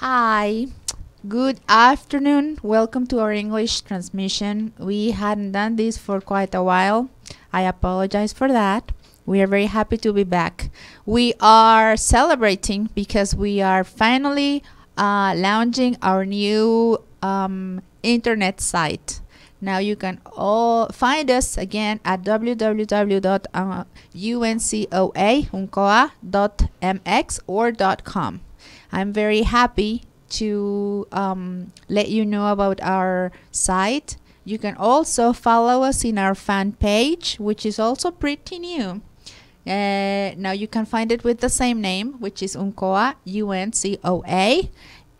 Hi, good afternoon. Welcome to our English transmission. We hadn't done this for quite a while. I apologize for that. We are very happy to be back. We are celebrating because we are finally launching our new internet site. Now you can all find us again at www.uncoa.mx or .com. I'm very happy to let you know about our site. You can also follow us in our fan page, which is also pretty new. Now you can find it with the same name, which is Uncoa, UNCOA.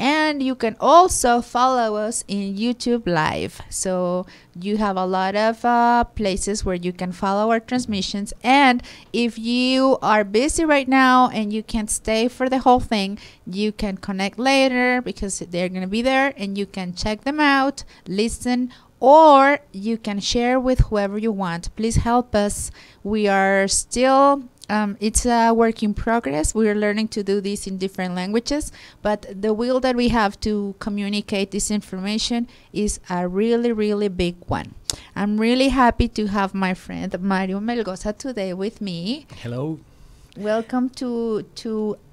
And you can also follow us in YouTube Live. So you have a lot of places where you can follow our transmissions. And if you are busy right now and you can't stay for the whole thing, you can connect later because they're going to be there and you can check them out, listen, or you can share with whoever you want. Please help us. We are still... it's a work in progress. We're learning to do this in different languages, but the will that we have to communicate this information is a really, really big one. I'm really happy to have my friend Mario Melgosa today with me. Hello. Welcome to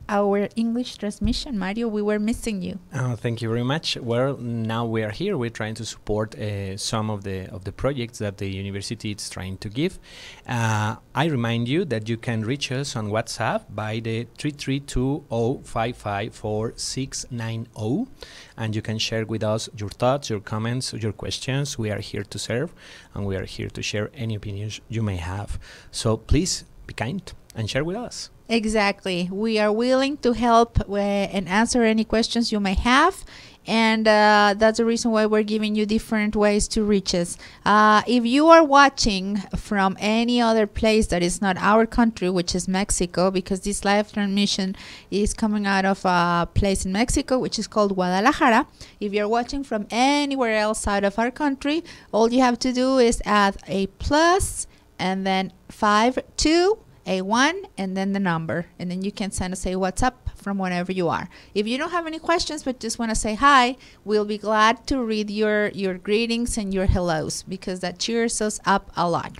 our English transmission, Mario. We were missing you. Thank you very much. Well, now we are here. We're trying to support some of the projects that the university is trying to give. I remind you that you can reach us on WhatsApp by the 33205546990, and you can share with us your thoughts, your comments, your questions. We are here to serve, and we are here to share any opinions you may have. So please be kind and share with us. Exactly. We are willing to help and answer any questions you may have. And that's the reason why we're giving you different ways to reach us. If you are watching from any other place that is not our country, which is Mexico, because this live transmission is coming out of a place in Mexico, which is called Guadalajara. If you're watching from anywhere else out of our country, all you have to do is add a plus and then 52 A1 and then the number, and then you can send us a WhatsApp from wherever you are. If you don't have any questions but just want to say hi, we'll be glad to read your greetings and your hellos because that cheers us up a lot.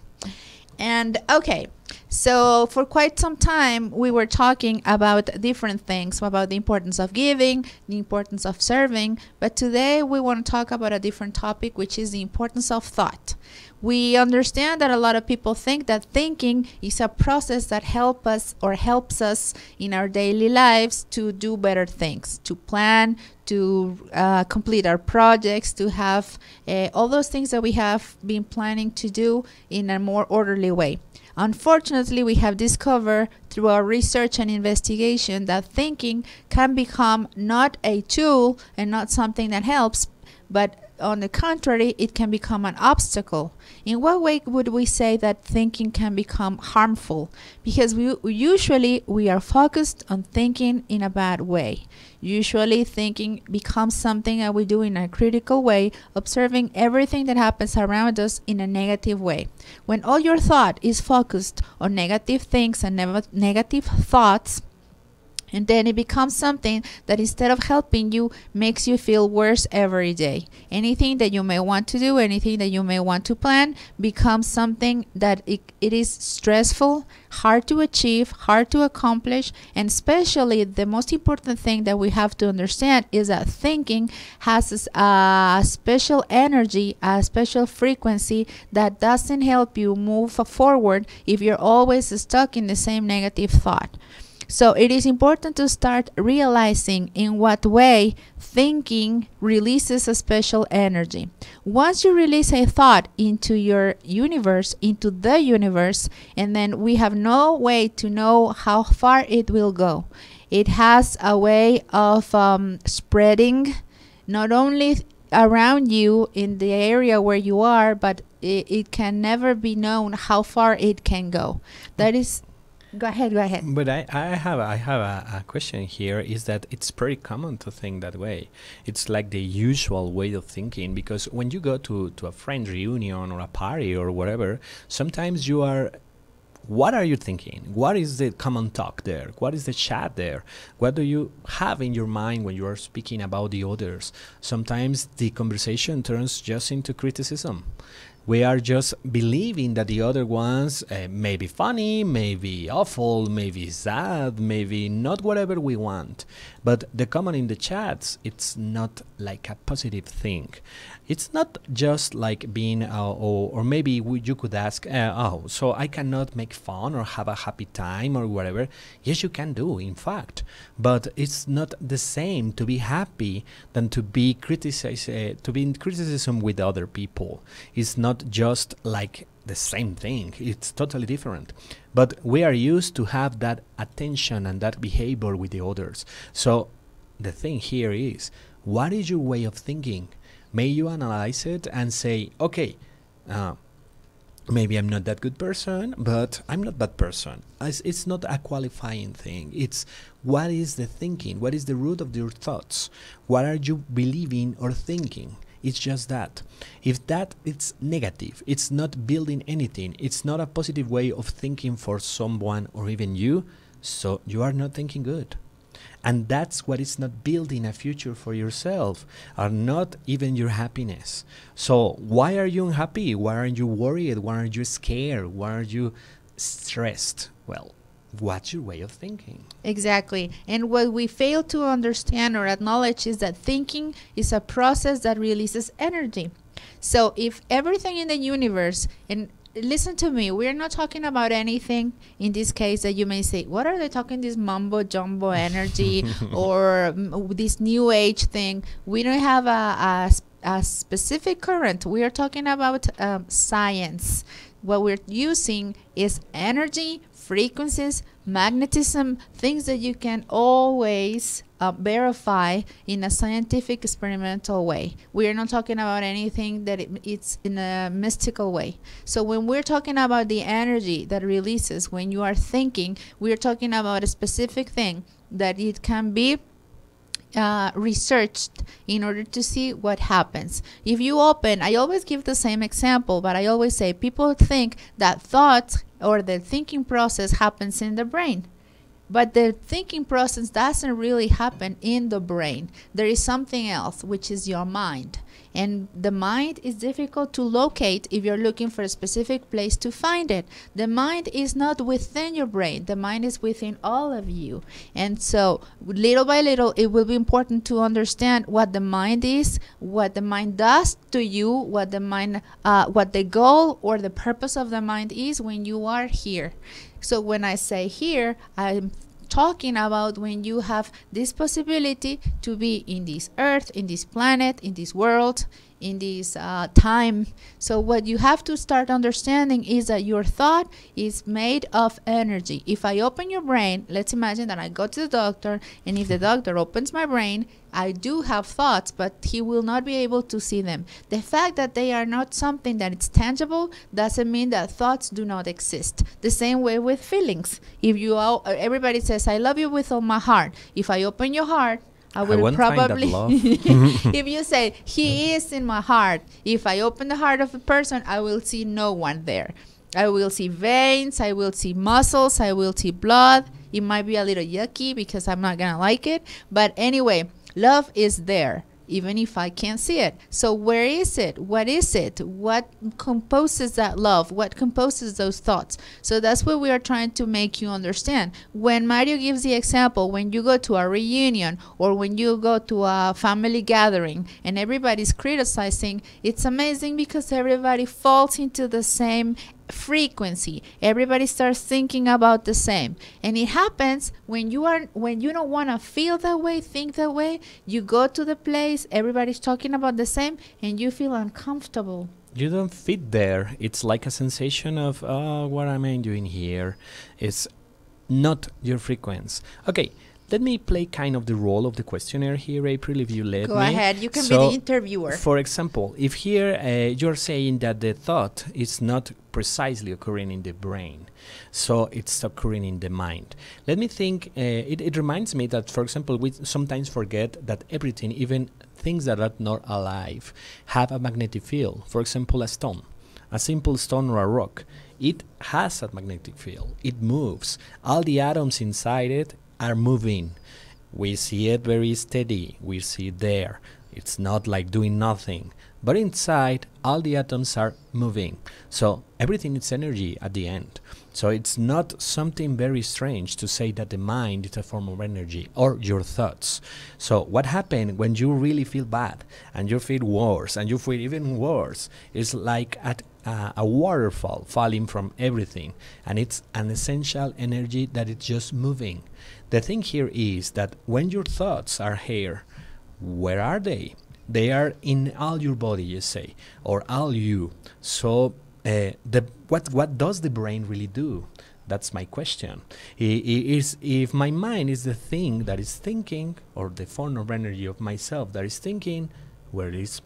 And okay, so for quite some time we were talking about different things, about the importance of giving, the importance of serving, but today we want to talk about a different topic, which is the importance of thought. We understand that a lot of people think that thinking is a process that helps us in our daily lives to do better things, to plan, to complete our projects, to have all those things that we have been planning to do in a more orderly way. Unfortunately, we have discovered through our research and investigation that thinking can become not a tool and not something that helps, but on the contrary, it can become an obstacle. In what way would we say that thinking can become harmful? Because we are focused on thinking in a bad way. Usually thinking becomes something that we do in a critical way, observing everything that happens around us in a negative way. When all your thought is focused on negative things and negative thoughts, and then it becomes something that instead of helping you, makes you feel worse every day. Anything that you may want to do, anything that you may want to plan, becomes something that it is stressful, hard to achieve, hard to accomplish, and especially the most important thing that we have to understand is that thinking has a special energy, a special frequency that doesn't help you move forward if you're always stuck in the same negative thought. So it is important to start realizing in what way thinking releases a special energy. Once you release a thought into your universe, into the universe, and then we have no way to know how far it will go. It has a way of spreading not only around you in the area where you are, but it can never be known how far it can go. That is... Go ahead. But I have a question here, is that it's pretty common to think that way. It's like the usual way of thinking, because when you go to a friend reunion or a party or whatever, sometimes you are what are you thinking? What is the common talk there? What is the chat there? What do you have in your mind when you are speaking about the others? Sometimes the conversation turns just into criticism. We are just believing that the other ones may be funny, may be awful, may be sad, maybe not whatever we want. But the comment in the chats, it's not like a positive thing. It's not just like being, or maybe you could ask, oh, so I cannot make fun or have a happy time or whatever. Yes, you can do, in fact. But it's not the same to be happy than to be to be in criticism with other people. It's not just like the same thing. It's totally different. But we are used to have that attention and that behavior with the others. So the thing here is, what is your way of thinking? May you analyze it and say, okay, maybe I'm not that good person, but I'm not bad person. It's not a qualifying thing. It's what is the thinking? What is the root of your thoughts? What are you believing or thinking? It's just that. If that it's negative, it's not building anything, it's not a positive way of thinking for someone or even you, so you are not thinking good. And that's what is not building a future for yourself, or not even your happiness. So why are you unhappy? Why are you worried? Why are you scared? Why are you stressed? Well, what's your way of thinking? Exactly. And what we fail to understand or acknowledge is that thinking is a process that releases energy. So if everything in the universe, and listen to me, we're not talking about anything in this case that you may say, what are they talking, this mumbo jumbo energy or this new age thing? We don't have a specific current. We are talking about science. What we're using is energy, frequencies, magnetism, things that you can always verify in a scientific experimental way. We are not talking about anything that it's in a mystical way. So when we're talking about the energy that releases when you are thinking, we're talking about a specific thing that it can be researched in order to see what happens. If you open, I always give the same example, but I always say people think that thoughts or the thinking process happens in the brain. But the thinking process doesn't really happen in the brain. There is something else, which is your mind. And the mind is difficult to locate if you're looking for a specific place to find it. The mind is not within your brain. The mind is within all of you. And so little by little, it will be important to understand what the mind is, what the mind does to you, what the goal or the purpose of the mind is when you are here. So when I say here, I'm talking about when you have this possibility to be in this earth, in this planet, in this world, in this time. So what you have to start understanding is that your thought is made of energy. If I open your brain, let's imagine that I go to the doctor, and if the doctor opens my brain, I do have thoughts, but he will not be able to see them. The fact that they are not something that is tangible doesn't mean that thoughts do not exist. The same way with feelings. If you everybody says, I love you with all my heart. If I open your heart, I will probably, if you say, he is in my heart, if I open the heart of a person, I will see no one there. I will see veins, I will see muscles, I will see blood. It might be a little yucky because I'm not going to like it. But anyway, love is there, even if I can't see it. So where is it? What is it? What composes that love? What composes those thoughts? So that's what we are trying to make you understand. When Mario gives the example, when you go to a reunion or when you go to a family gathering and everybody's criticizing, it's amazing because everybody falls into the same frequency. Everybody starts thinking about the same, and it happens when you don't want to feel that way, think that way. You go to the place, everybody's talking about the same, and you feel uncomfortable. You don't fit there. It's like a sensation of, oh, what am I doing here? It's not your frequency. Okay, let me play kind of the role of the questionnaire here, April, if you let me. Go ahead, you can be the interviewer. For example, if here you're saying that the thought is not precisely occurring in the brain, so it's occurring in the mind. Let me think, it reminds me that, for example, we sometimes forget that everything, even things that are not alive, have a magnetic field. For example, a stone. a simple stone or a rock. It has a magnetic field. It moves. All the atoms inside it are moving. We see it very steady. We see it there. It's not like doing nothing. But inside, all the atoms are moving. So everything is energy at the end. So it's not something very strange to say that the mind is a form of energy, or your thoughts. So what happens when you really feel bad and you feel worse and you feel even worse is like a waterfall falling from everything, and it's an essential energy that is just moving. The thing here is that when your thoughts are here, where are they? They are in all your body, you say, or all you. So what does the brain really do? That's my question. If my mind is the thing that is thinking, or the form of energy of myself that is thinking, where is,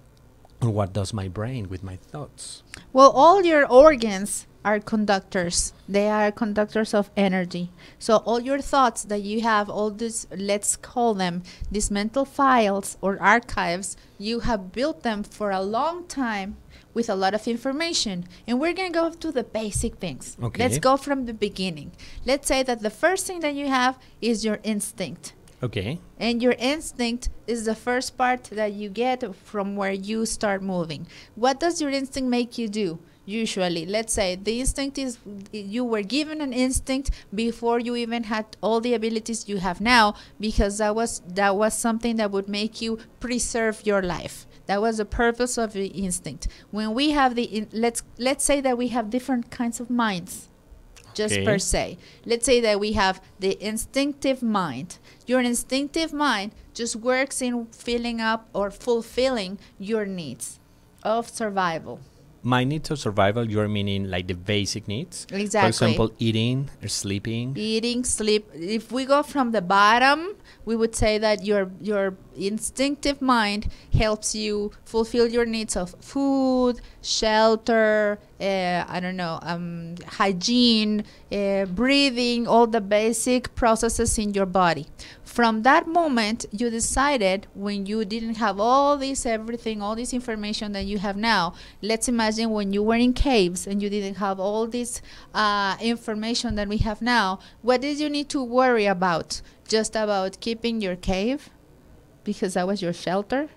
or what does my brain with my thoughts? Well, all your organs are conductors. They are conductors of energy. So all your thoughts that you have, all this, let's call them these mental files or archives, you have built them for a long time with a lot of information. And we're going to go to the basic things. Okay. Let's go from the beginning. Let's say that the first thing that you have is your instinct. Okay. And your instinct is the first part that you get from where you start moving. What does your instinct make you do? Usually, let's say the instinct is, you were given an instinct before you even had all the abilities you have now, because that was something that would make you preserve your life. That was the purpose of the instinct. When we have let's say that we have different kinds of minds. Just Okay. per se. Let's say that we have the instinctive mind. Your instinctive mind just works in filling up or fulfilling your needs of survival. My needs of survival, you're meaning like the basic needs? Exactly. For example, eating or sleeping? Eating, sleep. If we go from the bottom, we would say that your instinctive mind helps you fulfill your needs of food, shelter, hygiene, breathing, all the basic processes in your body. From that moment, you decided, when you didn't have all this information that you have now. Let's imagine when you were in caves and you didn't have all this information that we have now. What did you need to worry about? Just about keeping your cave, because that was your shelter?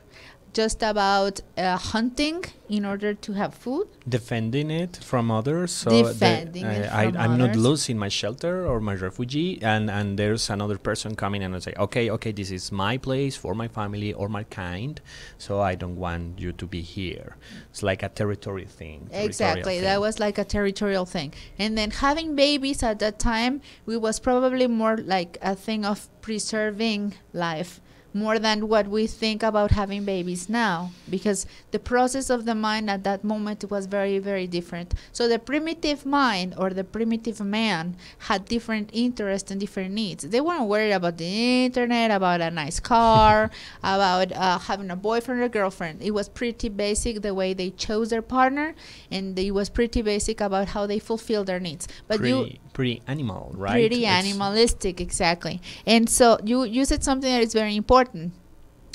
Just about hunting in order to have food? Defending it from others, so Defending it from I'm not others. losing my shelter or my refugee, and there's another person coming and I say, okay, this is my place for my family or my kind, so I don't want you to be here. It's like a territory thing. Exactly, that was like a territorial thing. And then having babies at that time, it was probably more like a thing of preserving life, more than what we think about having babies now, because the process of the mind at that moment was very, very different. So the primitive mind, or the primitive man, had different interests and different needs. They weren't worried about the internet, about a nice car, about having a boyfriend or girlfriend. It was pretty basic the way they chose their partner, and it was pretty basic about how they fulfilled their needs. But pretty animal, right? Pretty animalistic, exactly. And so you said something that is very important.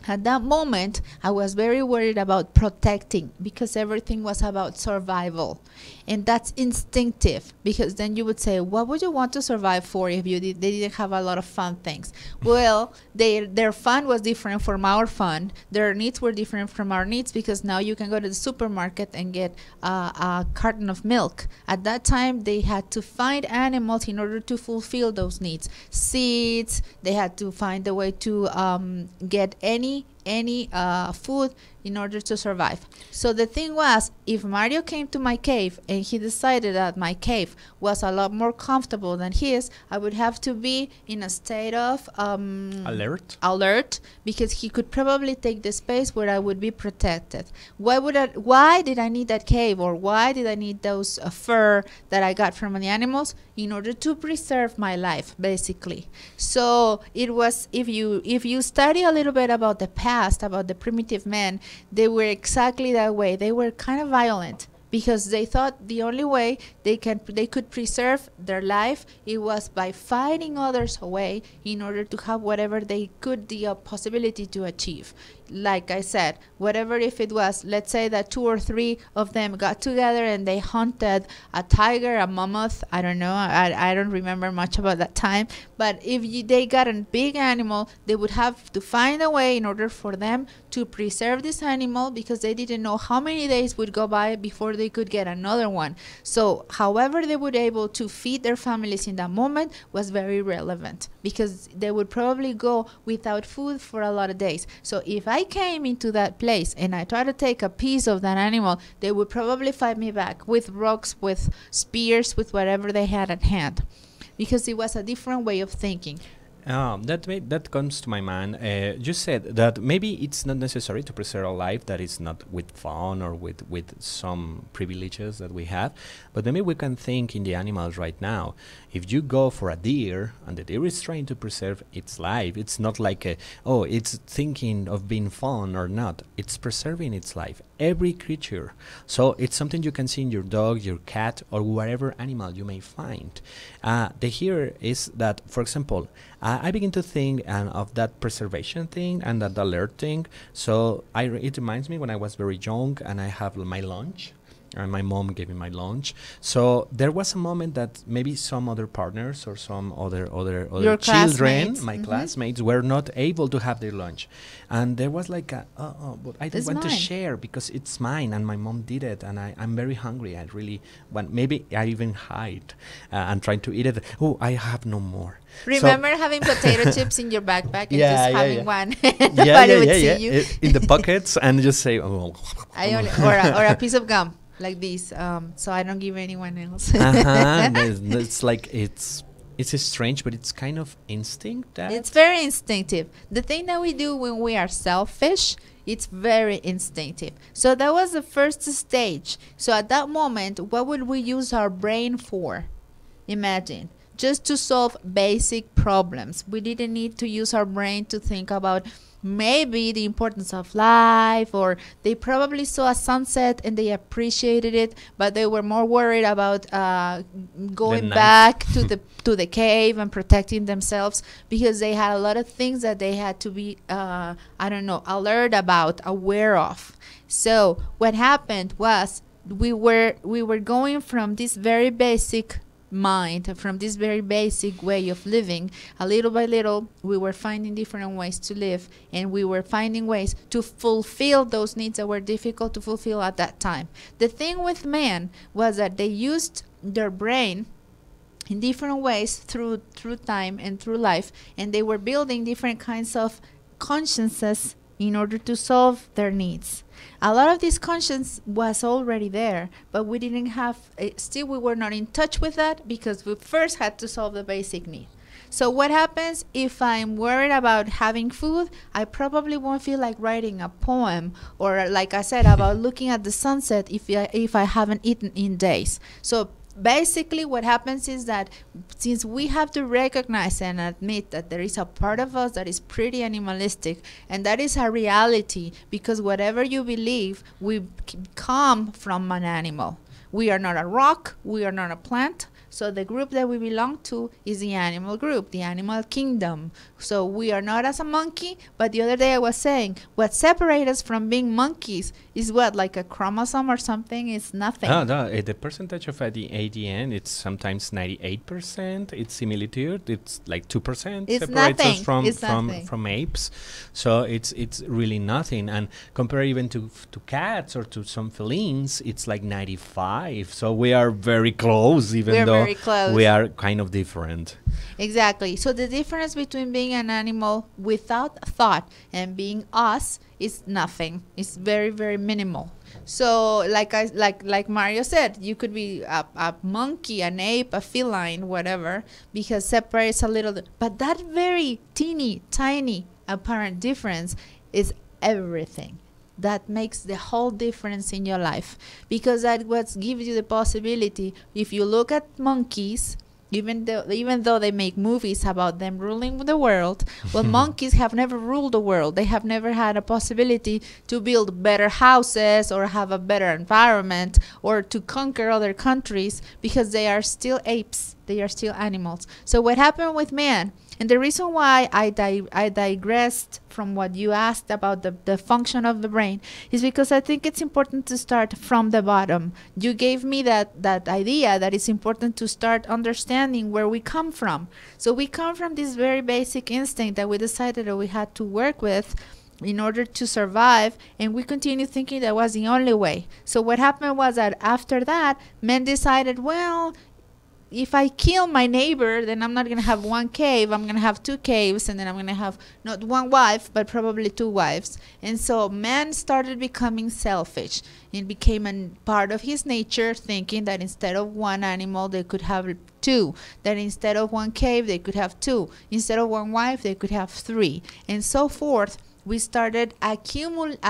At that moment, I was very worried about protecting, because everything was about survival. And that's instinctive, because then you would say, what would you want to survive for if they didn't have a lot of fun things? Well, their fun was different from our fun. Their needs were different from our needs, because now you can go to the supermarket and get a carton of milk. At that time, they had to find animals in order to fulfill those needs. Seeds, they had to find a way to get any food in order to survive. So the thing was, if Mario came to my cave and he decided that my cave was a lot more comfortable than his, I would have to be in a state of alert, because he could probably take the space where I would be protected. Why did I need that cave, or why did I need those fur that I got from the animals? In order to preserve my life, basically. So it was, if you study a little bit about the past, about the primitive men, they were exactly that way. They were kind of violent, because they thought the only way they could preserve their life, it was by fighting others away in order to have whatever they could, the possibility to achieve. like I said, whatever if it was, let's say that 2 or 3 of them got together and they hunted a tiger, a mammoth, I don't know, I don't remember much about that time, but if they got a big animal, they would have to find a way in order for them to preserve this animal, because they didn't know how many days would go by before they could get another one. So however they would able to feed their families in that moment was very relevant, because they would probably go without food for a lot of days. So if I came into that place and I try to take a piece of that animal, they would probably fight me back with rocks, with spears, with whatever they had at hand, because it was a different way of thinking. That comes to my mind. You said that maybe it's not necessary to preserve a life that is not with fun or with some privileges that we have, but maybe we can think in the animals right now. If you go for a deer and the deer is trying to preserve its life, it's not like it's thinking of being fun or not. It's preserving its life. Every creature. So it's something you can see in your dog, your cat, or whatever animal you may find. The here is that, for example, I begin to think of that preservation thing and that alert thing. So it reminds me when I was very young and I have my lunch. And my mom gave me my lunch. So there was a moment that maybe some other partners or some other Your children, classmates. my classmates, were not able to have their lunch. And there was like but I don't want to share because it's mine and my mom did it and I'm very hungry. I really want, maybe I even hide and trying to eat it. Oh, I have no more. Remember having potato chips in your backpack and just having one. Nobody would see you. In the pockets and just say, or a piece of gum like this, so I don't give anyone else. It's like it's strange, but it's kind of instinct. It's very instinctive. The thing that we do when we are selfish, it's very instinctive. So that was the first stage. So at that moment, what would we use our brain for? Imagine. Just to solve basic problems. We didn't need to use our brain to think about maybe the importance of life, or they probably saw a sunset and they appreciated it, but they were more worried about going back to the cave and protecting themselves, because they had a lot of things that they had to be alert about, aware of. So what happened was we were going from this very basic mind, from this very basic way of living. A little by little we were finding different ways to live, and we were finding ways to fulfill those needs that were difficult to fulfill at that time. The thing with man was that they used their brain in different ways through time and through life, and they were building different kinds of consciences in order to solve their needs. A lot of this conscience was already there, but we didn't have, still we were not in touch with that, because we first had to solve the basic need. So what happens if I'm worried about having food? I probably won't feel like writing a poem, or like I said, about looking at the sunset if I haven't eaten in days. So basically what happens is that since we have to recognize and admit that there is a part of us that is pretty animalistic, and that is a reality, because whatever you believe, we come from an animal. We are not a rock, we are not a plant. So the group that we belong to is the animal group, the animal kingdom. So we are not as a monkey, but the other day I was saying, what separates us from being monkeys is what, like a chromosome or something? It's nothing. No, the percentage of the ADN, it's sometimes 98%. It's similitude. It's like 2% it's separates nothing. us from apes. So it's really nothing. And compare even to cats or to some felines, it's like 95. So we are very close, even though very close. We are kind of different. Exactly. So the difference between being an animal without thought and being us is nothing. It's very, very minimal. So like Mario said, you could be a monkey, an ape, a feline, whatever, because separates a little. But that very teeny, tiny apparent difference is everything. That makes the whole difference in your life, because that what gives you the possibility. If you look at monkeys, even though they make movies about them ruling the world, well, monkeys have never ruled the world. They have never had a possibility to build better houses or have a better environment or to conquer other countries, because they are still apes. They are still animals. So what happened with man And the reason why I digressed from what you asked about the function of the brain is because I think it's important to start from the bottom. You gave me that idea that it's important to start understanding where we come from. So we come from this very basic instinct that we decided that we had to work with in order to survive, and we continue thinking that was the only way. So what happened was that after that, men decided, well, if I kill my neighbor, then I'm not going to have one cave, I'm going to have two caves, and then I'm going to have not one wife, but probably two wives. And so man started becoming selfish. It became a part of his nature, thinking that instead of one animal, they could have two, that instead of one cave, they could have two, instead of one wife, they could have three, and so forth. We started accumulating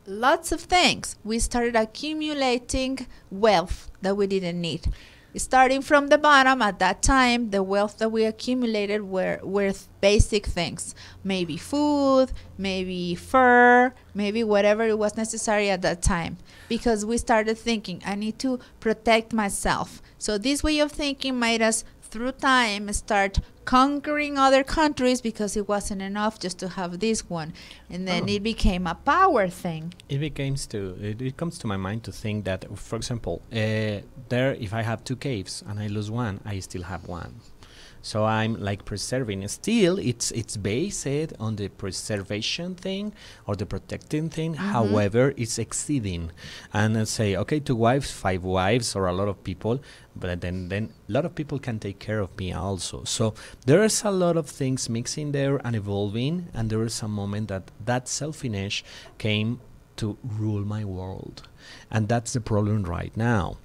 lots of things. We started accumulating wealth that we didn't need. Starting from the bottom, at that time, the wealth that we accumulated were basic things. Maybe food, maybe fur, maybe whatever it was necessary at that time. Because we started thinking, I need to protect myself. So this way of thinking made us, through time, start conquering other countries because it wasn't enough just to have this one, and then it became a power thing. It comes to my mind to think that, for example, if I have two caves and I lose one, I still have one. So I'm like preserving. Still, it's based on the preservation thing or the protecting thing. However, it's exceeding. And let's say, okay, 2 wives, 5 wives, or a lot of people, but then a lot of people can take care of me also. So there's a lot of things mixing there and evolving, and there is a moment that selfishness came to rule my world. And that's the problem right now.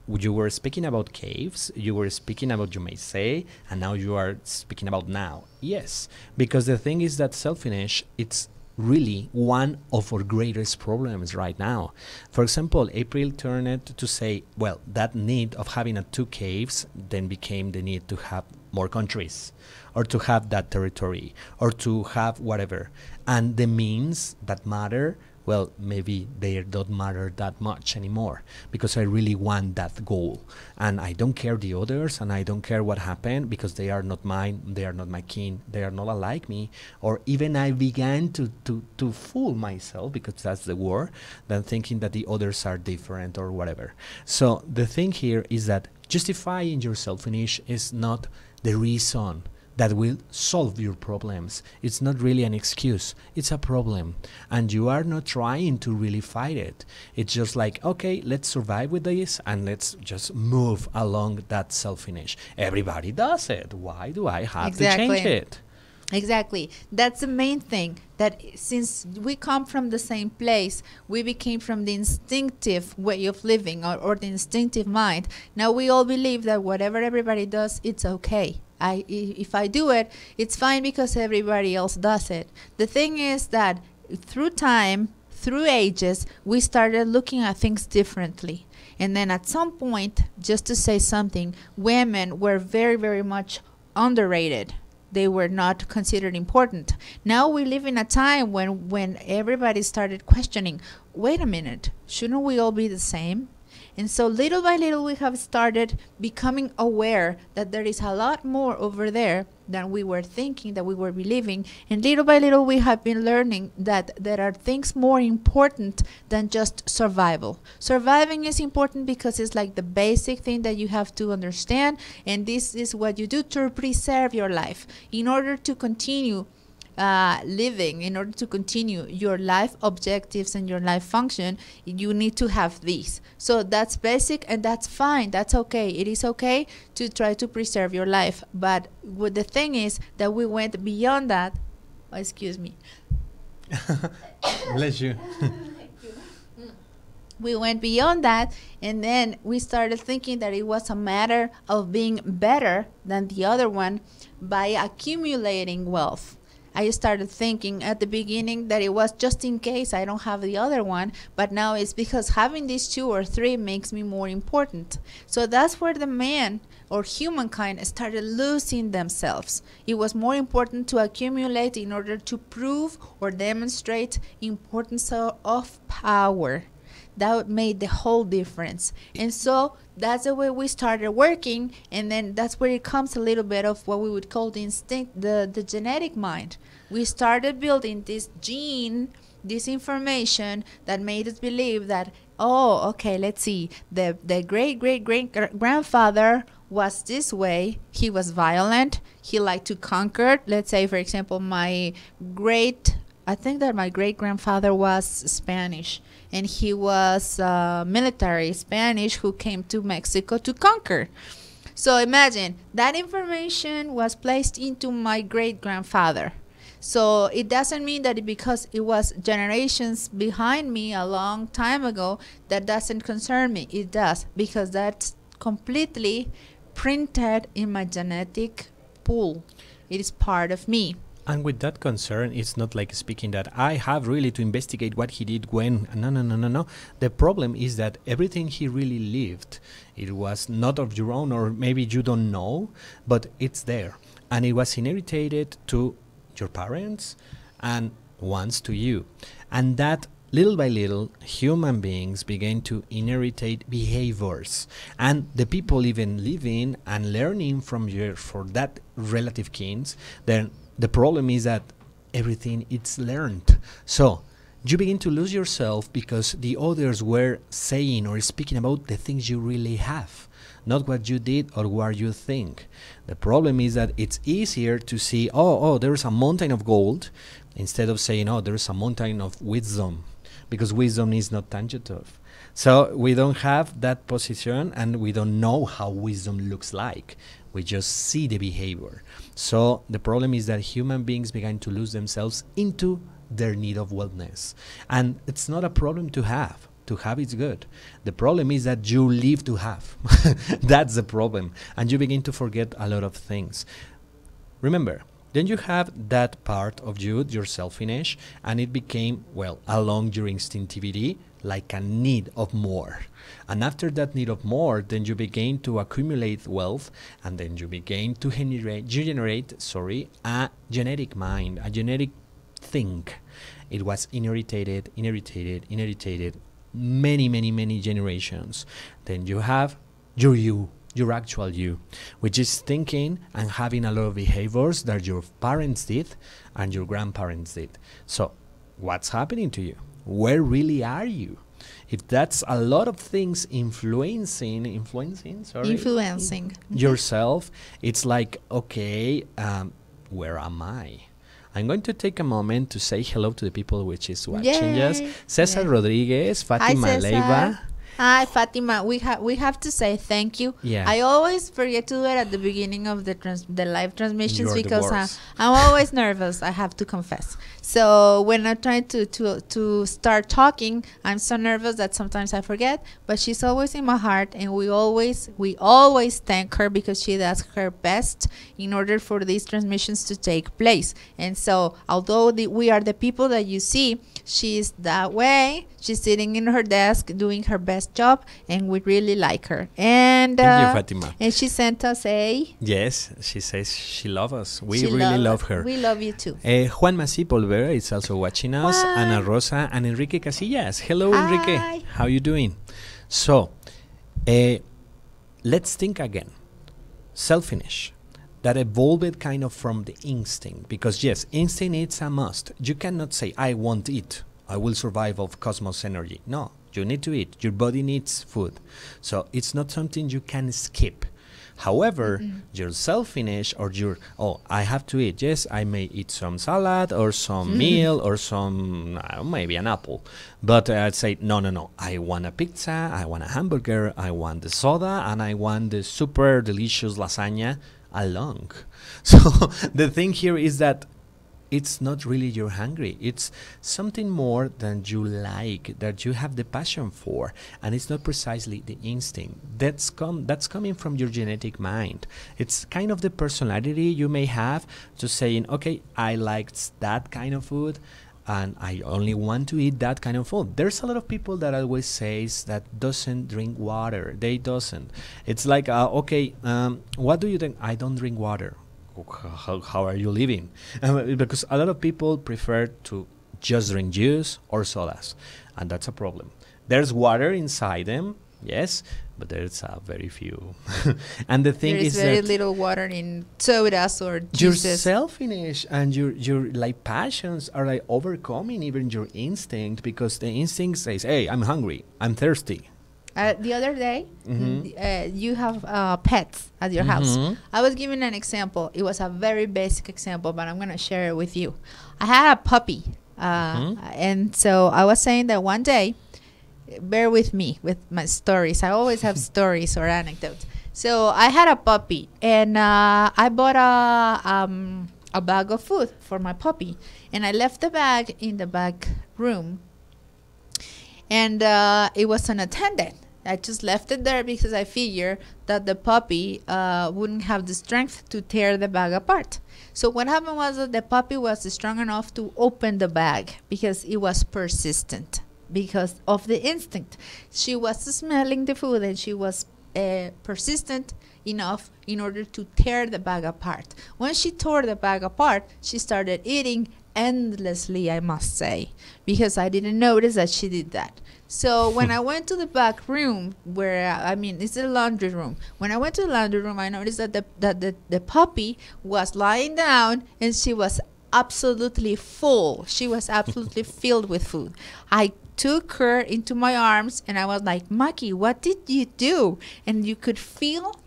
You were speaking about caves, you were speaking about, you may say, and now you are speaking about now. Yes, because the thing is that selfishness, it's really one of our greatest problems right now. For example, April turned it to say, well, that need of having 2 caves then became the need to have more countries, or to have that territory, or to have whatever. And the means that matter, well, maybe they don't matter that much anymore, because I really want that goal. And I don't care the others, and I don't care what happened, because they are not mine, they are not my kin, they are not alike me. Or even I began to fool myself, because that's the word, than thinking that the others are different or whatever. So the thing here is that justifying your selfishness is not the reason that will solve your problems. It's not really an excuse, it's a problem. And you are not trying to really fight it. It's just like, okay, let's survive with this and let's just move along that selfishness. Everybody does it. Why do I have to change it? Exactly. That's the main thing, that since we come from the same place, we became from the instinctive way of living, or the instinctive mind. Now we all believe that whatever everybody does, it's okay. If I do it, it's fine because everybody else does it. The thing is that through time, through ages, we started looking at things differently. And then at some point, just to say something, women were very, very much underrated. They were not considered important. Now we live in a time when everybody started questioning, wait a minute, shouldn't we all be the same? And so little by little we have started becoming aware that there is a lot more over there than we were thinking, that we were believing. And little by little we have been learning that there are things more important than just survival. Surviving is important because it's like the basic thing that you have to understand, and this is what you do to preserve your life. In order to continue living, in order to continue your life objectives and your life function, you need to have these. So that's basic, and that's fine. That's okay. It is okay to try to preserve your life. But what the thing is that we went beyond that. Oh, excuse me. Bless you. We went beyond that, and then we started thinking that it was a matter of being better than the other one by accumulating wealth. I started thinking at the beginning that it was just in case I don't have the other one, but now it's because having these 2 or 3 makes me more important. So that's where the man or humankind started losing themselves. It was more important to accumulate in order to prove or demonstrate importance of power. that made the whole difference. And so that's the way we started working, and then that's where it comes a little bit of what we would call the instinct, the genetic mind. We started building this gene, this information that made us believe that, oh, okay, let's see, the great-great-great-grandfather was this way. He was violent. He liked to conquer. Let's say, for example, I think that my great-grandfather was Spanish, and he was military Spanish who came to Mexico to conquer. So imagine, that information was placed into my great-grandfather. So it doesn't mean that because it was generations behind me a long time ago, that doesn't concern me. It does, because that's completely printed in my genetic pool. It is part of me. And with that concern, it's not like speaking that I have really to investigate what he did when. No. The problem is that everything he really lived, it was not of your own, or maybe you don't know, but it's there. And it was inherited to your parents and once to you. And that little by little, human beings began to inherit behaviors, and the people even living and learning from for that relative kins. Then the problem is that everything it's learned. So you begin to lose yourself because the others were saying or speaking about the things you really have, not what you did or what you think. The problem is that it's easier to see, oh, there's a mountain of gold, instead of saying, oh, there's a mountain of wisdom, because wisdom is not tangible. So we don't have that position, and we don't know how wisdom looks like. We just see the behavior. So the problem is that human beings began to lose themselves into their need of wellness. And it's not a problem to have. To have is good. The problem is that you live to have. That's the problem. And you begin to forget a lot of things. Remember, then you have that part of you, your self-image, and it became, well, along your instinctivity, like a need of more. And after that need of more, then you begin to accumulate wealth, and then you begin to generate a genetic mind, a genetic thing. It was inherited, many generations. Then you have your actual you, which is thinking and having a lot of behaviors that your parents did and your grandparents did. So what's happening to you? Where really are you? If that's a lot of things influencing yourself, it's like, okay, where am I? I'm going to take a moment to say hello to the people which is watching us. Cesar Rodriguez, Fatima Leiva. Hi, Fatima. We have to say thank you. Yeah. I always forget to do it at the beginning of the live transmissions. You're because I'm always nervous, I have to confess. So when I try to start talking, I'm so nervous that sometimes I forget. But she's always in my heart, and we always thank her, because she does her best in order for these transmissions to take place. And so although we are the people that you see, she's that way. She's sitting in her desk doing her best job, and we really like her. And thank you, Fatima. And she sent us a... Yes, she says she loves us. We really love her. We love you too. Juan Masip Olvera is also watching us. Hi. Ana Rosa and Enrique Casillas. Hello, Hi. Enrique. How you doing? So, let's think again. Self-image. That evolved kind of from the instinct. Because yes, instinct is a must. You cannot say, I won't eat. I will survive of cosmos energy. No, you need to eat. Your body needs food. So it's not something you can skip. However, your self-image or your, I have to eat. Yes, I may eat some salad or some meal or some, maybe an apple. But I'd say, no. I want a pizza, I want a hamburger, I want the soda, and I want the super delicious lasagna along. So the thing here is that it's not really you're hungry. It's something more than you like, that you have the passion for, and it's not precisely the instinct. That's coming from your genetic mind. It's kind of the personality you may have to saying, okay, I like that kind of food, and I only want to eat that kind of food. There's a lot of people that always says that doesn't drink water. They doesn't. It's like, okay, what do you think? I don't drink water. How are you living? Because a lot of people prefer to just drink juice or sodas, and that's a problem. There's water inside them, yes, but there's very few. And the thing There is is very that little water in sodas or your juices. selfishness and your like passions are like overcoming even your instinct, because the instinct says, hey, I'm hungry, I'm thirsty. The other day, Mhm. you have pets at your house. Mhm. I was giving an example. It was a very basic example, but I'm going to share it with you. I had a puppy. And so I was saying that one day, bear with me with my stories. I always have stories or anecdotes. So I had a puppy, and I bought a bag of food for my puppy. And I left the bag in the back room. And it was unattended. I just left it there because I figured that the puppy wouldn't have the strength to tear the bag apart. So what happened was that the puppy was strong enough to open the bag because it was persistent, because of the instinct. She was smelling the food, and she was persistent enough in order to tear the bag apart. When she tore the bag apart, she started eating endlessly, I must say, because I didn't notice that she did that. So when I went to the back room, where it's a laundry room. When I went to the laundry room, I noticed that the puppy was lying down, and she was absolutely full. She was absolutely filled with food. I took her into my arms, and I was like, Maki, what did you do? And you could feel,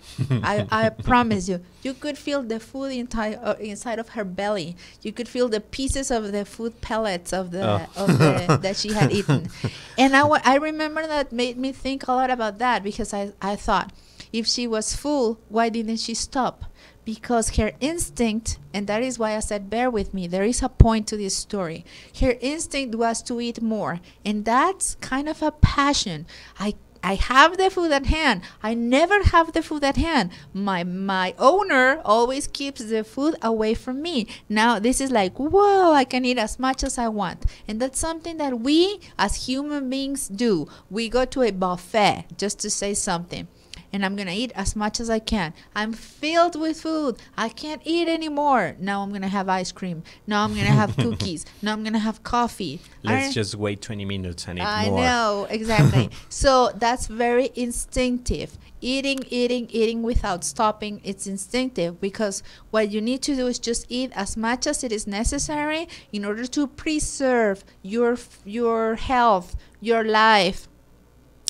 I promise you, you could feel the food inside of her belly. You could feel the pieces of the food pellets of the that she had eaten. And I remember that made me think a lot about that, because I thought, if she was full, why didn't she stop? Because her instinct, and that is why I said, bear with me, there is a point to this story. Her instinct was to eat more, and that's kind of a passion. I have the food at hand. I never have the food at hand. My owner always keeps the food away from me. Now this is like, whoa, I can eat as much as I want. And that's something that we as human beings do. We go to a buffet just to say something, and I'm going to eat as much as I can. I'm filled with food. I can't eat anymore. Now I'm going to have ice cream. Now I'm going to have cookies. Now I'm going to have coffee. Let's just wait 20 minutes and eat more. I know, exactly. So that's very instinctive. Eating without stopping, it's instinctive, because what you need to do is just eat as much as it is necessary in order to preserve your health, your life,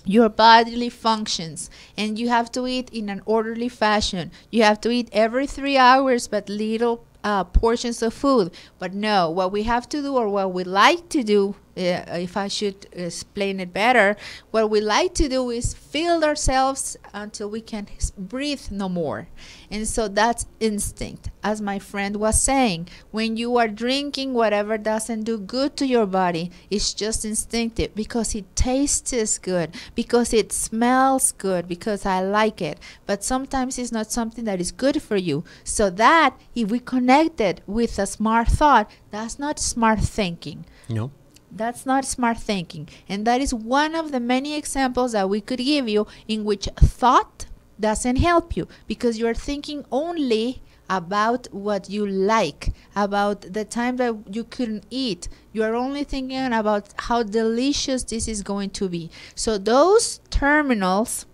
your bodily functions. And you have to eat in an orderly fashion. You have to eat every 3 hours, but little portions of food. But no, what we have to do, or what we like to do, if I should explain it better, what we like to do is fill ourselves until we can breathe no more. And so that's instinct. As my friend was saying, when you are drinking whatever doesn't do good to your body, it's just instinctive, because it tastes good, because it smells good, because I like it. But sometimes it's not something that is good for you. So that, if we connect it with a smart thought, that's not smart thinking. No. That's not smart thinking. And that is one of the many examples that we could give you in which thought doesn't help you, because you're thinking only about what you like, about the time that you couldn't eat. You're only thinking about how delicious this is going to be. So those terminals,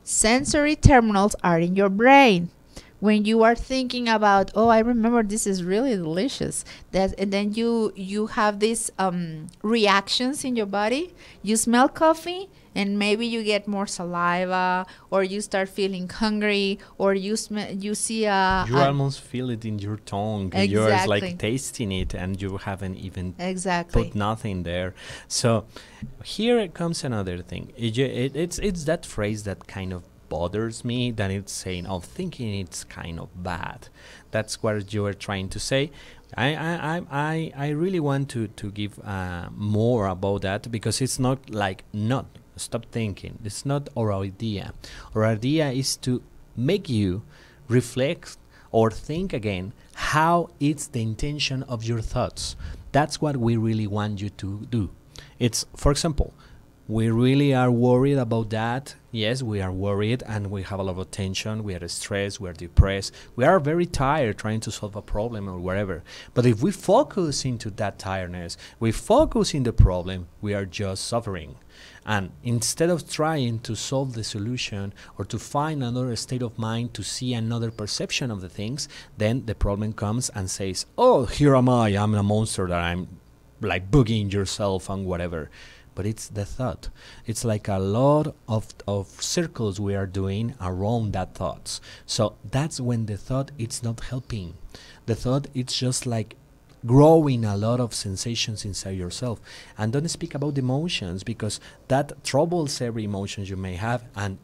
sensory terminals, are in your brain. When you are thinking about, oh, I remember this is really delicious, and then you have these reactions in your body. You smell coffee, and maybe you get more saliva, or you start feeling hungry, or you see a... You almost feel it in your tongue. Exactly. You're like tasting it, and you haven't even Exactly. put nothing there. So here comes another thing. It's that phrase that kind of bothers me, that it's saying, oh, thinking it's kind of bad. That's what you are trying to say. I really want to give more about that, because it's not like not stop thinking. It's not our idea. Our idea is to make you reflect or think again how it's the intention of your thoughts. That's what we really want you to do. It's, for example, We really are worried about that. Yes, we are worried and we have a lot of tension. We are stressed, we are depressed. We are very tired trying to solve a problem or whatever. But if we focus into that tiredness, we focus in the problem, we are just suffering. And instead of trying to solve the solution or to find another state of mind to see another perception of the things, then the problem comes and says, oh, here am I'm a monster that I'm like boogieing yourself and whatever. But it's the thought. It's like a lot of circles we are doing around that thoughts. So that's when the thought it's not helping. The thought it's just like growing a lot of sensations inside yourself. And don't speak about emotions, because that troubles every emotion you may have. And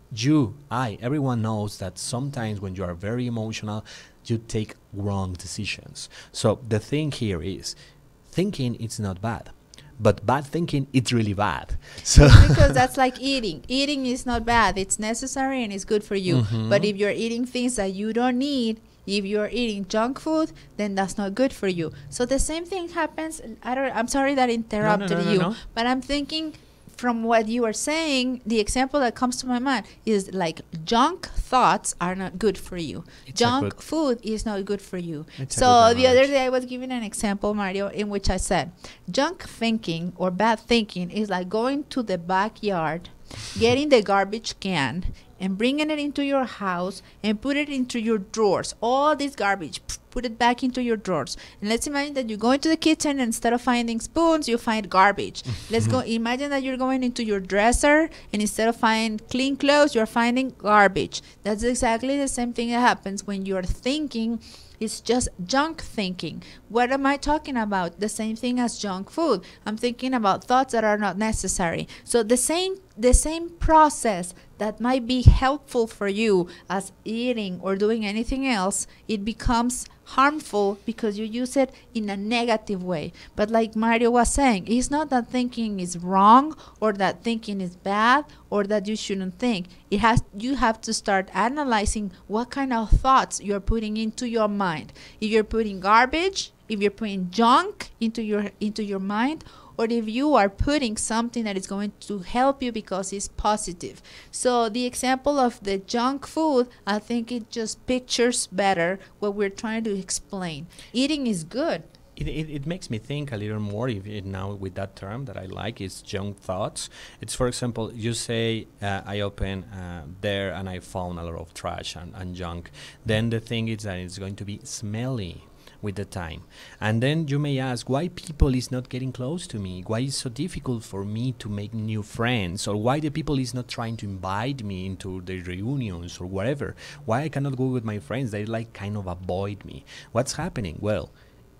everyone knows that sometimes when you are very emotional, you take wrong decisions. So the thing here is, thinking it's not bad. But bad thinking, it's really bad. So because that's like eating. Eating is not bad. It's necessary and it's good for you. But if you're eating things that you don't need, if you're eating junk food, then that's not good for you. So the same thing happens. I'm sorry that I interrupted you, but I'm thinking from what you are saying, the example that comes to my mind is like junk thoughts are not good for you. Junk food is not good for you. So the other day I was giving an example, Mario, in which I said junk thinking or bad thinking is like going to the backyard, getting the garbage can and bringing it into your house and put it into your drawers. All this garbage, put it back into your drawers. And let's imagine that you go into the kitchen and instead of finding spoons, you find garbage. Let's go imagine that you're going into your dresser and instead of finding clean clothes, you're finding garbage. That's exactly the same thing that happens when you're thinking. It's just junk thinking. What am I talking about? The same thing as junk food. I'm thinking about thoughts that are not necessary. So the same process that might be helpful for you as eating or doing anything else, it becomes harmful because you use it in a negative way. But like Mario was saying, it's not that thinking is wrong or that thinking is bad or that you shouldn't think. You have to start analyzing what kind of thoughts you're putting into your mind. If you're putting garbage, if you're putting junk into your mind, or if you are putting something that is going to help you because it's positive. So the example of the junk food, I think it just pictures better what we're trying to explain. Eating is good. It makes me think a little more now with that term that I like is junk thoughts. It's, for example, you say I open there and I found a lot of trash and junk. Then the thing is that it's going to be smelly with the time. And then you may ask why people is not getting close to me, why it's so difficult for me to make new friends, or why the people is not trying to invite me into the reunions or whatever, why I cannot go with my friends, they like kind of avoid me. What's happening? Well,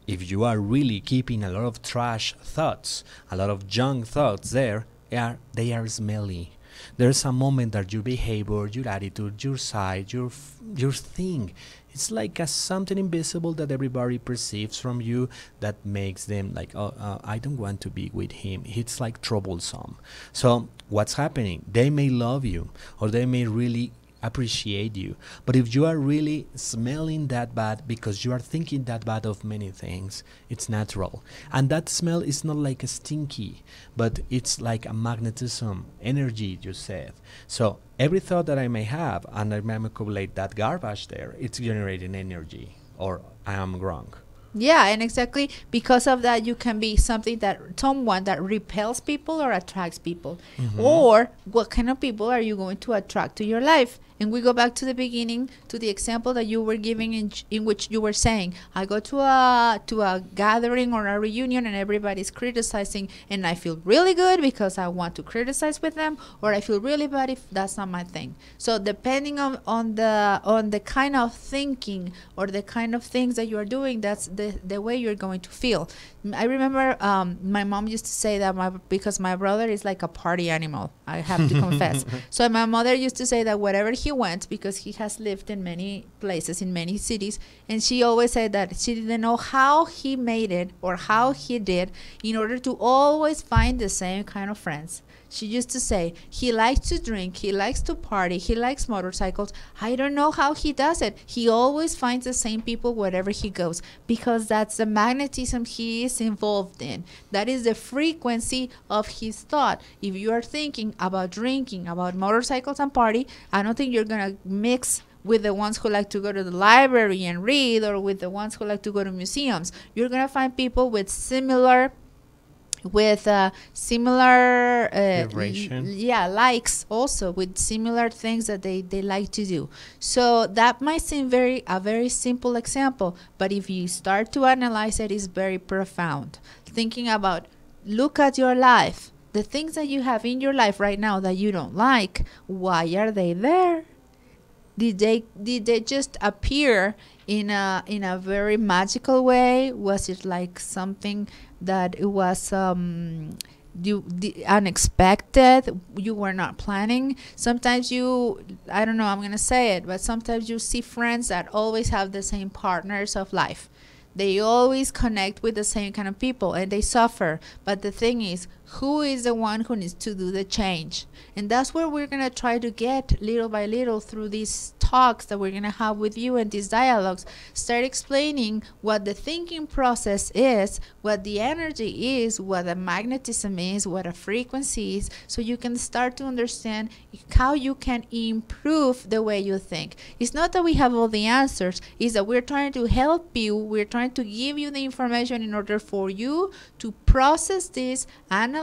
if you are really keeping a lot of trash thoughts, a lot of junk thoughts there, they are smelly. There's a moment that your behavior, your attitude, your side, your thing, it's like something invisible that everybody perceives from you that makes them like, I don't want to be with him. It's like troublesome. So what's happening? They may love you or they may really appreciate you, but if you are really smelling that bad because you are thinking that bad of many things, it's natural. And that smell is not like a stinky, but it's like a magnetism energy, you said. So every thought that I may have and I may accumulate that garbage there, it's generating energy, or I am wrong. Yeah, and exactly because of that, you can be someone that repels people or attracts people. Or what kind of people are you going to attract to your life? And we go back to the beginning, to the example that you were giving in which you were saying, I go to a gathering or a reunion and everybody's criticizing and I feel really good because I want to criticize with them, or I feel really bad if that's not my thing. So depending on the kind of thinking or the kind of things that you are doing, that's the way you're going to feel. I remember my mom used to say that because my brother is like a party animal, I have to confess. So my mother used to say that wherever he went, because he has lived in many places, in many cities, and she always said that she didn't know how he made it or how he did in order to always find the same kind of friends. She used to say, he likes to drink, he likes to party, he likes motorcycles. I don't know how he does it. He always finds the same people wherever he goes, because that's the magnetism he is involved in. That is the frequency of his thought. If you are thinking about drinking, about motorcycles and party, I don't think you're going to mix with the ones who like to go to the library and read, or with the ones who like to go to museums. You're going to find people with similar likes, also with similar things that they like to do. So that might seem a very simple example, but if you start to analyze it, it's very profound. Thinking about, look at your life, the things that you have in your life right now that you don't like, why are they there? Did they just appear in a very magical way? Was it like something that it was unexpected, you were not planning? Sometimes I don't know, I'm gonna say it, but sometimes you see friends that always have the same partners of life. They always connect with the same kind of people and they suffer. But the thing is, who is the one who needs to do the change? And that's where we're going to try to get little by little through these talks that we're going to have with you and these dialogues. Start explaining what the thinking process is, what the energy is, what the magnetism is, what a frequency is, so you can start to understand how you can improve the way you think. It's not that we have all the answers, it's that we're trying to help you, we're trying to give you the information in order for you to process this, analyze,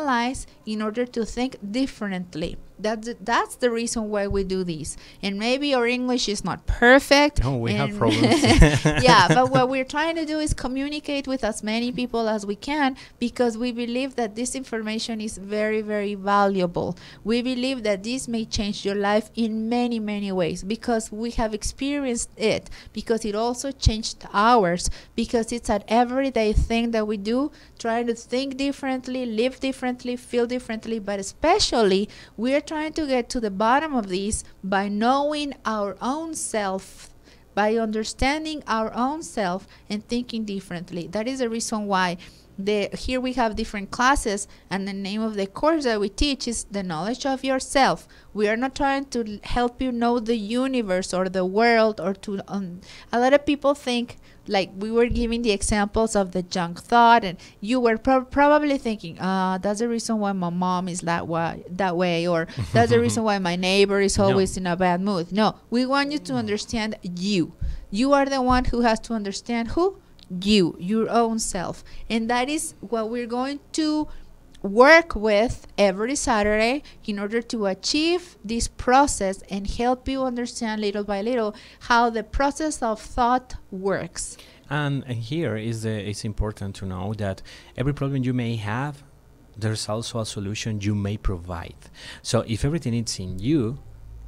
in order to think differently. That's the reason why we do this. And maybe our English is not perfect. No, we have problems. Yeah, but what we're trying to do is communicate with as many people as we can, because we believe that this information is very, very valuable. We believe that this may change your life in many, many ways, because we have experienced it, because it also changed ours, because it's an everyday thing that we do, trying to think differently, live differently, feel differently, but especially we're trying to get to the bottom of this by knowing our own self, by understanding our own self and thinking differently. That is the reason why here we have different classes, and the name of the course that we teach is the knowledge of yourself. We are not trying to help you know the universe or the world, or to a lot of people think, like we were giving the examples of the junk thought, and you were probably thinking, that's the reason why my mom is that way, or that's the reason why my neighbor is always in a bad mood. No, we want you to understand you. You are the one who has to understand who? You, your own self. And that is what we're going to work with every Saturday in order to achieve this process and help you understand little by little how the process of thought works. And here it's important to know that every problem you may have, there's also a solution you may provide. So if everything is in you,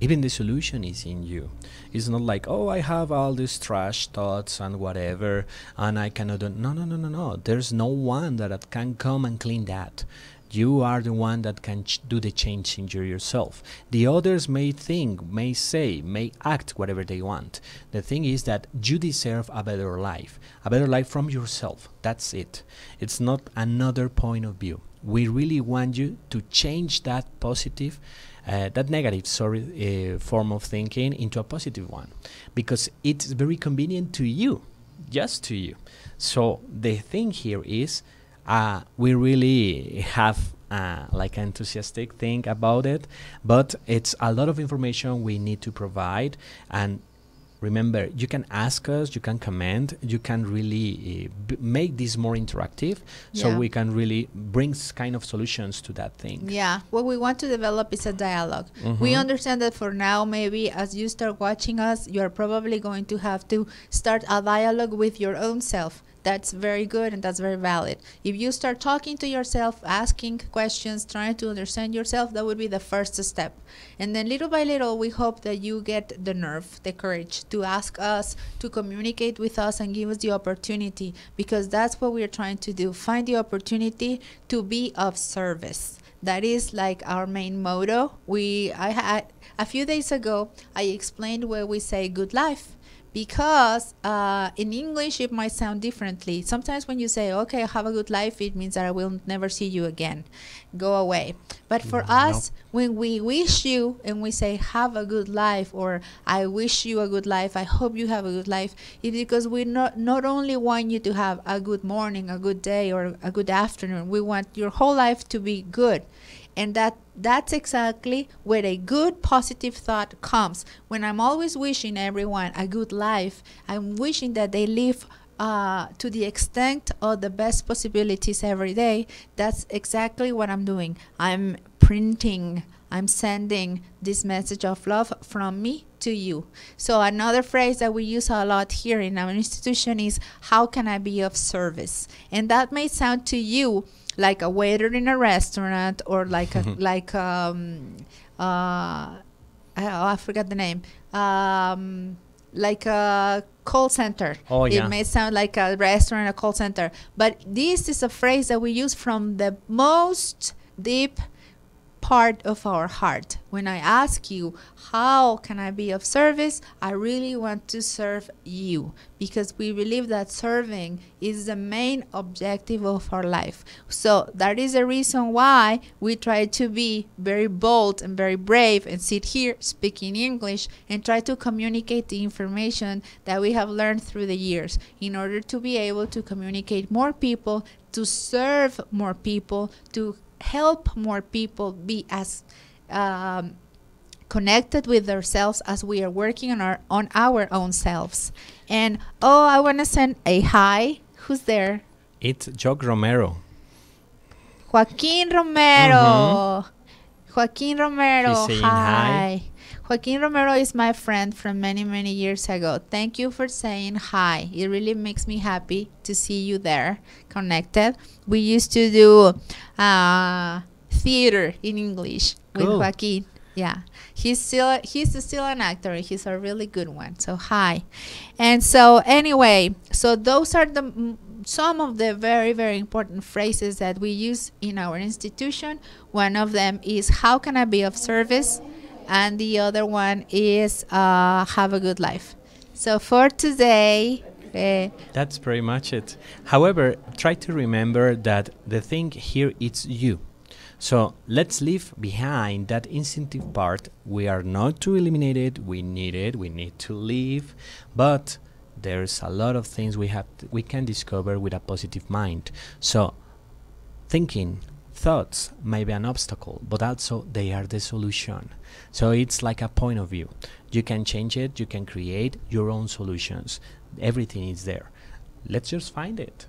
even the solution is in you. It's not like, oh, I have all these trash thoughts and whatever, and I cannot do. No. There's no one that can come and clean that. You are the one that can do the change in yourself. The others may think, may say, may act whatever they want. The thing is that you deserve a better life from yourself. That's it. It's not another point of view. We really want you to change that negative form of thinking into a positive one, because it's very convenient to you, just to you. So the thing here is, we really have like an enthusiastic thing about it, but it's a lot of information we need to provide. And remember, you can ask us, you can comment, you can really make this more interactive, so we can really bring kind of solutions to that thing. Yeah, what we want to develop is a dialogue. We understand that for now, maybe as you start watching us, you're probably going to have to start a dialogue with your own self. That's very good and that's very valid. If you start talking to yourself, asking questions, trying to understand yourself, that would be the first step. And then little by little, we hope that you get the nerve, the courage to ask us, to communicate with us and give us the opportunity, because that's what we're trying to do. Find the opportunity to be of service. That is like our main motto. A few days ago, I explained where we say good life, because in English it might sound differently. Sometimes when you say, okay, have a good life, it means that I will never see you again. Go away. But for us, when we wish you and we say, have a good life, or I wish you a good life, I hope you have a good life, it's because we not only want you to have a good morning, a good day, or a good afternoon. We want your whole life to be good. And that's exactly where a good positive thought comes. When I'm always wishing everyone a good life, I'm wishing that they live to the extent of the best possibilities every day. That's exactly what I'm doing. I'm sending this message of love from me to you. So another phrase that we use a lot here in our institution is, how can I be of service? And that may sound to you like a waiter in a restaurant, or like a I forgot the name, like a call center. Oh, yeah. It may sound like a restaurant, a call center, but this is a phrase that we use from the most deep part of our heart. When I ask you, how can I be of service? I really want to serve you, because we believe that serving is the main objective of our life. So that is the reason why we try to be very bold and very brave and sit here speaking English and try to communicate the information that we have learned through the years, in order to be able to communicate more people, to serve more people, to help more people be as connected with themselves as we are working on our own selves. And I want to send a hi. Who's there? It's Jock Romero. Joaquin Romero. Joaquin Romero. He's saying hi. Joaquin Romero is my friend from many, many years ago. Thank you for saying hi. It really makes me happy to see you there, connected. We used to do theater in English with Joaquin. Yeah, he's still an actor. He's a really good one. So hi. And so anyway, so those are some of the very, very important phrases that we use in our institution. One of them is, how can I be of service? And the other one is, have a good life. So for today, that's pretty much it. However, try to remember that the thing here is you. So let's leave behind that instinctive part. We are not to eliminate it. We need to live. But there's a lot of things we can discover with a positive mind. So thinking, thoughts may be an obstacle, but also they are the solution. So it's like a point of view. You can change it. You can create your own solutions. Everything is there. Let's just find it.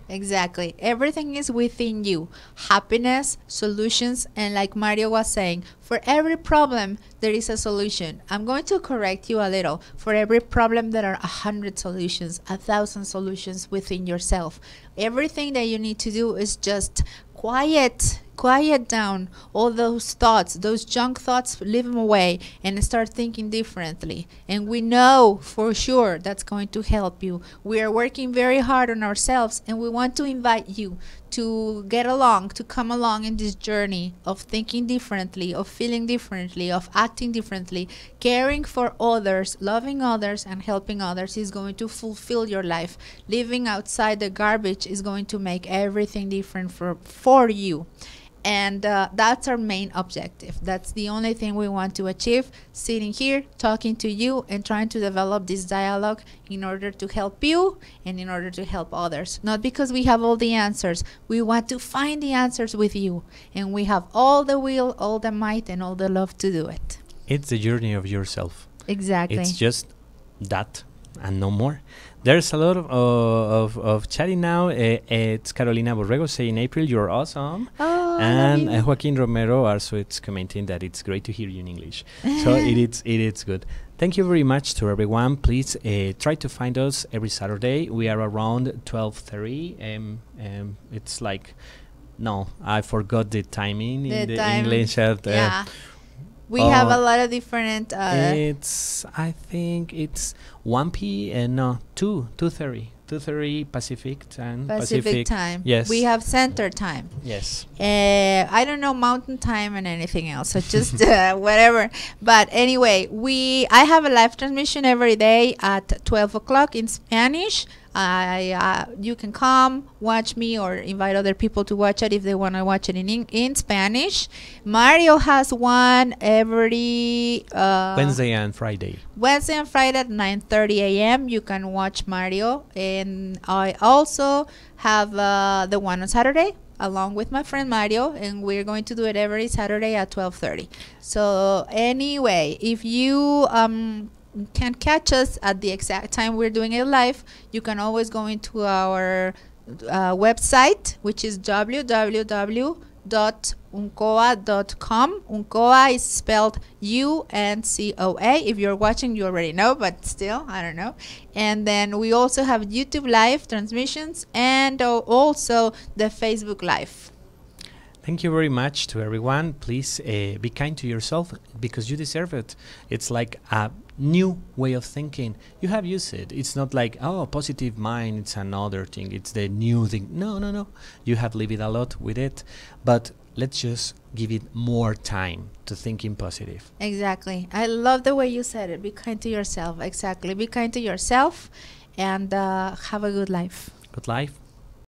Exactly. Everything is within you. Happiness, solutions, and like Mario was saying, for every problem, there is a solution. I'm going to correct you a little. For every problem, there are 100 solutions, 1,000 solutions within yourself. Everything that you need to do is just quiet down all those thoughts, those junk thoughts, leave them away and start thinking differently. And we know for sure that's going to help you. We are working very hard on ourselves, and we want to invite you to come along in this journey of thinking differently, of feeling differently, of acting differently. Caring for others, loving others, and helping others is going to fulfill your life. Living outside the garbage is going to make everything different for you. And that's our main objective. That's the only thing we want to achieve, sitting here, talking to you, and trying to develop this dialogue in order to help you and in order to help others. Not because we have all the answers. We want to find the answers with you. And we have all the will, all the might, and all the love to do it. It's the journey of yourself. Exactly. It's just that and no more. There's a lot of chatting now. It's Carolina Borrego saying, April, you're awesome. Oh, and Joaquin Romero also it's commenting that it's great to hear you in English. So it is good. Thank you very much to everyone. Please try to find us every Saturday. We are around 12:30. It's like, no, I forgot the timing in the English. Yeah. We have a lot of different... I think it's 1 p.m. No, 2:30. 2:30 Pacific time. Pacific time. Yes. We have center time. Yes. I don't know mountain time and anything else, so just whatever. But anyway, I have a live transmission every day at 12 o'clock in Spanish. You can come watch me or invite other people to watch it if they want to watch it in Spanish. Mario has one every Wednesday and Friday. Wednesday and Friday at 9:30 a.m. You can watch Mario, and I also have the one on Saturday along with my friend Mario, and we're going to do it every Saturday at 12:30. So anyway, if you can't catch us at the exact time we're doing it live, you can always go into our website, which is www.uncoa.com. Uncoa is spelled UNCOA. If you're watching, you already know, but still, I don't know. And then we also have YouTube live transmissions and also the Facebook live. Thank you very much to everyone. Please be kind to yourself because you deserve it. It's like a new way of thinking. You have used it. It's not like, oh, positive mind, it's another thing. It's the new thing. No, no, no. You have lived a lot with it. But let's just give it more time to thinking positive. Exactly. I love the way you said it. Be kind to yourself. Exactly. Be kind to yourself and have a good life. Good life.